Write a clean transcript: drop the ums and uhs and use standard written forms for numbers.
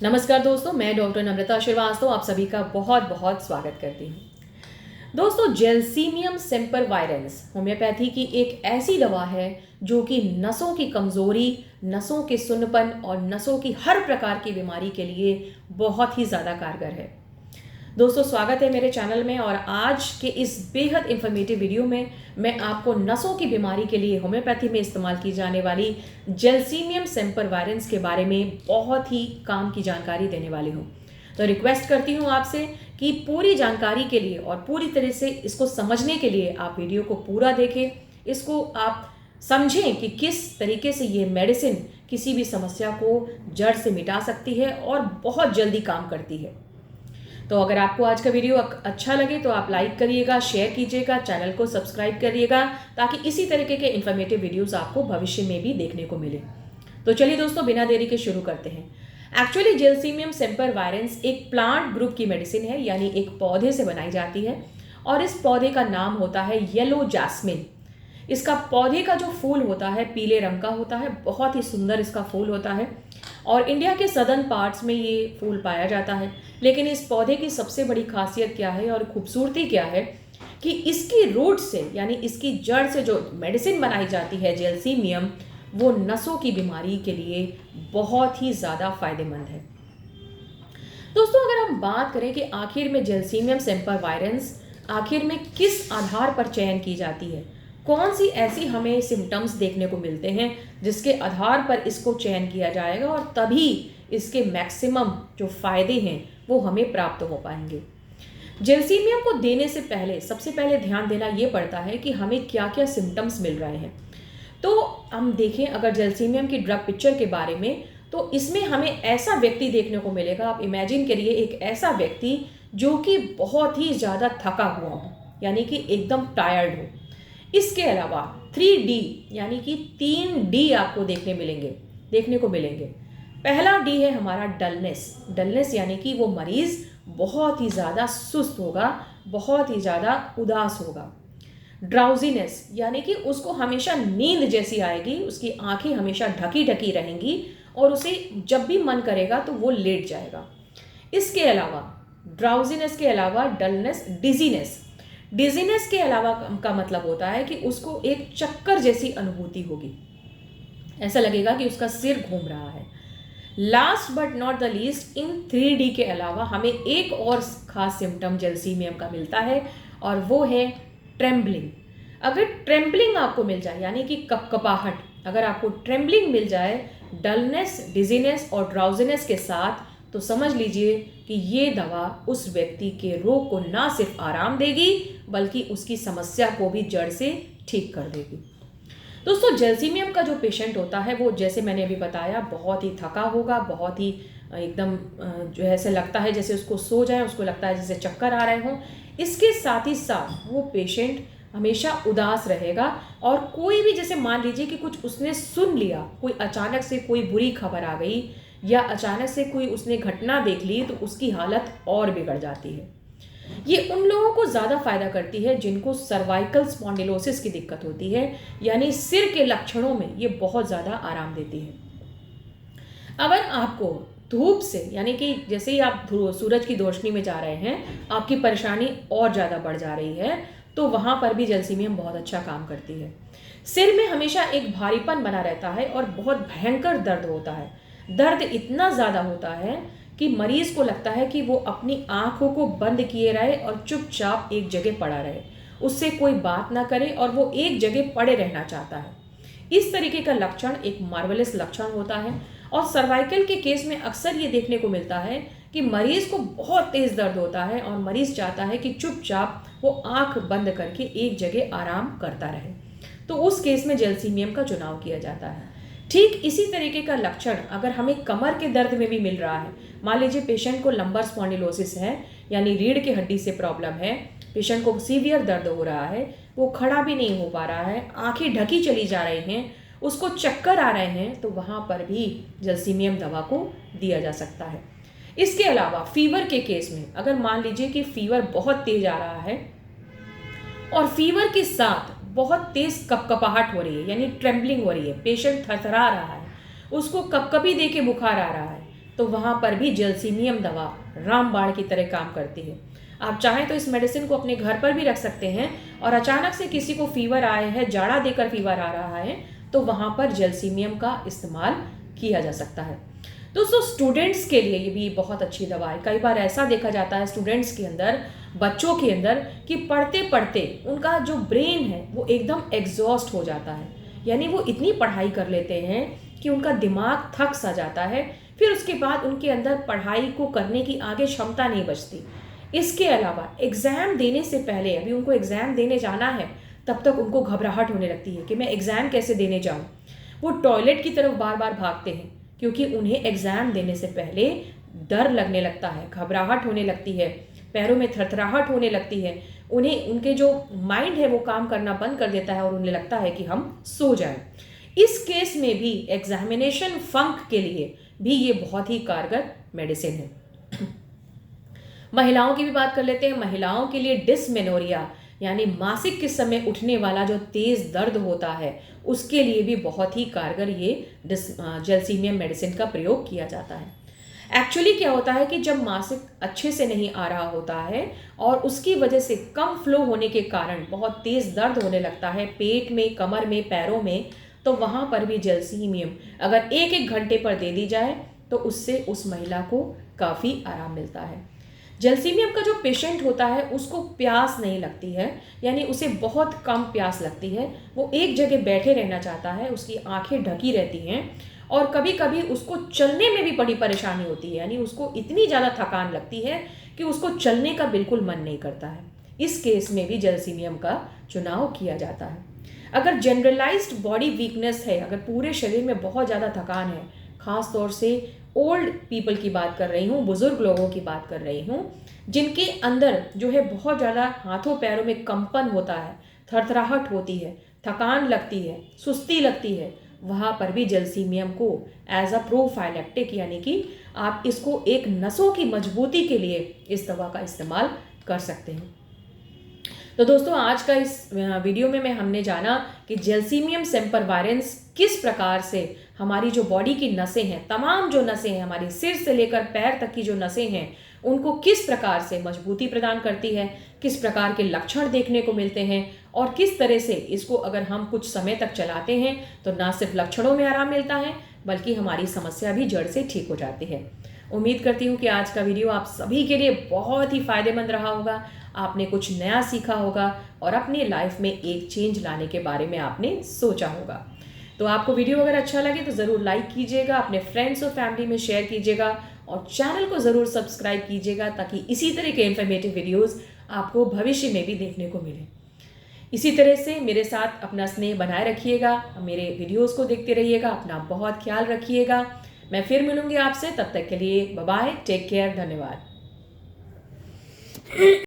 नमस्कार दोस्तों, मैं डॉक्टर नम्रता श्रीवास्तव आप सभी का बहुत बहुत स्वागत करती हूँ। दोस्तों, जेल्सीमियम सेम्परवायरेंस होम्योपैथी की एक ऐसी दवा है जो कि नसों की कमज़ोरी, नसों के सुन्नपन और नसों की हर प्रकार की बीमारी के लिए बहुत ही ज़्यादा कारगर है। दोस्तों, स्वागत है मेरे चैनल में और आज के इस बेहद इन्फॉर्मेटिव वीडियो में मैं आपको नसों की बीमारी के लिए होम्योपैथी में इस्तेमाल की जाने वाली जेल्सीमियम सेम्परवायरेंस के बारे में बहुत ही काम की जानकारी देने वाली हूँ। तो रिक्वेस्ट करती हूँ आपसे कि पूरी जानकारी के लिए और पूरी तरह से इसको समझने के लिए आप वीडियो को पूरा देखें, इसको आप समझें कि किस तरीके से ये मेडिसिन किसी भी समस्या को जड़ से मिटा सकती है और बहुत जल्दी काम करती है। तो अगर आपको आज का वीडियो अच्छा लगे तो आप लाइक करिएगा, शेयर कीजिएगा, चैनल को सब्सक्राइब करिएगा ताकि इसी तरीके के इन्फॉर्मेटिव वीडियोस आपको भविष्य में भी देखने को मिले। तो चलिए दोस्तों, बिना देरी के शुरू करते हैं। एक्चुअली जेल्सीमियम सेम्परवायरेंस एक प्लांट ग्रुप की मेडिसिन है, यानी एक पौधे से बनाई जाती है और इस पौधे का नाम होता है येलो जैस्मिन। इसका पौधे का जो फूल होता है पीले रंग का होता है, बहुत ही सुंदर इसका फूल होता है और इंडिया के सदर्न पार्ट्स में ये फूल पाया जाता है। लेकिन इस पौधे की सबसे बड़ी खासियत क्या है और खूबसूरती क्या है कि इसकी रूट से यानी इसकी जड़ से जो मेडिसिन बनाई जाती है जेल्सीमियम, वो नसों की बीमारी के लिए बहुत ही ज़्यादा फायदेमंद है। दोस्तों, अगर हम बात करें कि आखिर में जेल्सीमियम सेम्परवायरेंस आखिर में किस आधार पर चयन की जाती है, कौन सी ऐसी हमें सिम्टम्स देखने को मिलते हैं जिसके आधार पर इसको चयन किया जाएगा और तभी इसके मैक्सिमम जो फायदे हैं वो हमें प्राप्त हो पाएंगे। जेल्सीमियम को देने से पहले सबसे पहले ध्यान देना ये पड़ता है कि हमें क्या क्या सिम्टम्स मिल रहे हैं। तो हम देखें अगर जेल्सीमियम की ड्रग पिक्चर के बारे में, तो इसमें हमें ऐसा व्यक्ति देखने को मिलेगा, आप इमेजिन करिए एक ऐसा व्यक्ति जो कि बहुत ही ज़्यादा थका हुआ हो, यानी कि एकदम टायर्ड हो। इसके अलावा 3D यानी कि 3D आपको देखने को मिलेंगे। पहला D है हमारा डलनेस यानी कि वो मरीज़ बहुत ही ज़्यादा सुस्त होगा, बहुत ही ज़्यादा उदास होगा। ड्राउजीनेस यानी कि उसको हमेशा नींद जैसी आएगी, उसकी आंखें हमेशा ढकी ढकी रहेंगी और उसे जब भी मन करेगा तो वो लेट जाएगा। इसके अलावा ड्राउजीनेस के अलावा डलनेस, डिजीनेस के अलावा का मतलब होता है कि उसको एक चक्कर जैसी अनुभूति होगी, ऐसा लगेगा कि उसका सिर घूम रहा है। Last but not the least, in 3D के अलावा हमें एक और खास सिम्टम जेल्सीमियम का मिलता है और वो है ट्रेम्बलिंग। अगर ट्रेम्बलिंग आपको मिल जाए यानी कि कपकपाहट, अगर आपको ट्रेम्बलिंग मिल जाए डलनेस, डिजीनेस और ड्राउजीनेस के साथ, तो समझ लीजिए कि ये दवा उस व्यक्ति के रोग को ना सिर्फ आराम देगी बल्कि उसकी समस्या को भी जड़ से ठीक कर देगी। दोस्तों, जेल्सीमियम का जो पेशेंट होता है वो, जैसे मैंने अभी बताया, बहुत ही थका होगा, बहुत ही एकदम जो है ऐसे लगता है जैसे उसको सो जाए, उसको लगता है जैसे चक्कर आ रहे हों। इसके साथ ही साथ वो पेशेंट हमेशा उदास रहेगा और कोई भी, जैसे मान लीजिए कि कुछ उसने सुन लिया, कोई अचानक से कोई बुरी खबर आ गई या अचानक से कोई उसने घटना देख ली, तो उसकी हालत और बिगड़ जाती है। ये उन लोगों को ज़्यादा फायदा करती है जिनको सर्वाइकल स्पॉन्डिलोसिस की दिक्कत होती है, यानी सिर के लक्षणों में ये बहुत ज़्यादा आराम देती है। अगर आपको धूप से, यानी कि जैसे ही आप सूरज की रोशनी में जा रहे हैं, आपकी परेशानी और ज़्यादा बढ़ जा रही है, तो वहाँ पर भी जेल्सीमियम बहुत अच्छा काम करती है। सिर में हमेशा एक भारीपन बना रहता है और बहुत भयंकर दर्द होता है। दर्द इतना ज़्यादा होता है कि मरीज़ को लगता है कि वो अपनी आँखों को बंद किए रहे और चुपचाप एक जगह पड़ा रहे, उससे कोई बात ना करे और वो एक जगह पड़े रहना चाहता है। इस तरीके का लक्षण एक मार्वेलस लक्षण होता है और सर्वाइकल के केस में अक्सर ये देखने को मिलता है कि मरीज़ को बहुत तेज़ दर्द होता है और मरीज़ चाहता है कि चुपचाप वो आँख बंद करके एक जगह आराम करता रहे, तो उस केस में जेल्सीमियम का चुनाव किया जाता है। ठीक इसी तरीके का लक्षण अगर हमें कमर के दर्द में भी मिल रहा है, मान लीजिए पेशेंट को लंबर स्पॉन्डिलोसिस है यानी रीढ़ की हड्डी से प्रॉब्लम है, पेशेंट को सीवियर दर्द हो रहा है, वो खड़ा भी नहीं हो पा रहा है, आंखें ढकी चली जा रही हैं, उसको चक्कर आ रहे हैं, तो वहाँ पर भी जेल्सीमियम दवा को दिया जा सकता है। इसके अलावा फीवर के केस में, अगर मान लीजिए कि फीवर बहुत तेज आ रहा है और फीवर के साथ बहुत तेज कपकपाहट हो रही है यानी ट्रेम्बलिंग हो रही है, पेशेंट थरथरा रहा है, उसको कपकपी दे के बुखार आ रहा है, तो वहाँ पर भी जेल्सीमियम दवा रामबाण की तरह काम करती है। आप चाहें तो इस मेडिसिन को अपने घर पर भी रख सकते हैं और अचानक से किसी को फीवर आए है, जाड़ा देकर फीवर आ रहा है, तो वहाँ पर जेल्सीमियम का इस्तेमाल किया जा सकता है। दोस्तों स्टूडेंट्स के लिए ये भी बहुत अच्छी दवा है। कई बार ऐसा देखा जाता है स्टूडेंट्स के अंदर, बच्चों के अंदर, कि पढ़ते पढ़ते उनका जो ब्रेन है वो एकदम एग्जॉस्ट हो जाता है, यानी वो इतनी पढ़ाई कर लेते हैं कि उनका दिमाग थक सा जाता है, फिर उसके बाद उनके अंदर पढ़ाई को करने की आगे क्षमता नहीं बचती। इसके अलावा एग्ज़ाम देने से पहले, अभी उनको एग्ज़ाम देने जाना है, तब तक उनको घबराहट होने लगती है कि मैं एग्ज़ाम कैसे देने जाऊँ। वो टॉयलेट की तरफ बार बार भागते हैं क्योंकि उन्हें एग्ज़ाम देने से पहले डर लगने लगता है, घबराहट होने लगती है, पैरों में थरथराहट होने लगती है। उन्हें, उनके जो माइंड है वो काम करना बंद कर देता है और उन्हें लगता है कि हम सो जाएं। इस केस में भी एग्जामिनेशन फंक के लिए भी ये बहुत ही कारगर मेडिसिन है। महिलाओं की भी बात कर लेते हैं। महिलाओं के लिए डिस्मेनोरिया यानी मासिक के समय उठने वाला जो तेज़ दर्द होता है, उसके लिए भी बहुत ही कारगर ये जेल्सीमियम मेडिसिन का प्रयोग किया जाता है। एक्चुअली क्या होता है कि जब मासिक अच्छे से नहीं आ रहा होता है और उसकी वजह से कम फ्लो होने के कारण बहुत तेज़ दर्द होने लगता है पेट में, कमर में, पैरों में, तो वहाँ पर भी जेल्सीमियम अगर 1-1 घंटे पर दे दी जाए तो उससे उस महिला को काफ़ी आराम मिलता है। जेल्सीमियम का जो पेशेंट होता है उसको प्यास नहीं लगती है, यानी उसे बहुत कम प्यास लगती है। वो एक जगह बैठे रहना चाहता है, उसकी आंखें ढकी रहती हैं और कभी कभी उसको चलने में भी बड़ी परेशानी होती है, यानी उसको इतनी ज़्यादा थकान लगती है कि उसको चलने का बिल्कुल मन नहीं करता है। इस केस में भी जेल्सीमियम का चुनाव किया जाता है। अगर जनरलाइज्ड बॉडी वीकनेस है, अगर पूरे शरीर में बहुत ज़्यादा थकान है, ख़ास तौर से ओल्ड पीपल की बात कर रही हूँ, बुज़ुर्ग लोगों की बात कर रही हूँ, जिनके अंदर जो है बहुत ज़्यादा हाथों पैरों में कंपन होता है, थरथराहट होती है, थकान लगती है, सुस्ती लगती है, वहाँ पर भी जेल्सीमियम को एज अ प्रोफाइलैक्टिक, यानी कि आप इसको एक नसों की मजबूती के लिए इस दवा का इस्तेमाल कर सकते हैं। तो दोस्तों आज का इस वीडियो में हमने जाना कि जेल्सीमियम सेम्परवायरेंस किस प्रकार से हमारी जो बॉडी की नसें हैं, तमाम जो नसें हैं, हमारी सिर से लेकर पैर तक की जो नसें हैं, उनको किस प्रकार से मजबूती प्रदान करती है, किस प्रकार के लक्षण देखने को मिलते हैं और किस तरह से इसको अगर हम कुछ समय तक चलाते हैं तो ना सिर्फ लक्षणों में आराम मिलता है बल्कि हमारी समस्या भी जड़ से ठीक हो जाती है। उम्मीद करती हूँ कि आज का वीडियो आप सभी के लिए बहुत ही फायदेमंद रहा होगा, आपने कुछ नया सीखा होगा और अपनी लाइफ में एक चेंज लाने के बारे में आपने सोचा होगा। तो आपको वीडियो अगर अच्छा लगे तो ज़रूर लाइक कीजिएगा, अपने फ्रेंड्स और फैमिली में शेयर कीजिएगा और चैनल को ज़रूर सब्सक्राइब कीजिएगा ताकि इसी तरह के इन्फॉर्मेटिव वीडियोस आपको भविष्य में भी देखने को मिले। इसी तरह से मेरे साथ अपना स्नेह बनाए रखिएगा, मेरे वीडियोस को देखते रहिएगा, अपना बहुत ख्याल रखिएगा। मैं फिर मिलूंगी आपसे, तब तक के लिए बाय बाय, टेक केयर, धन्यवाद।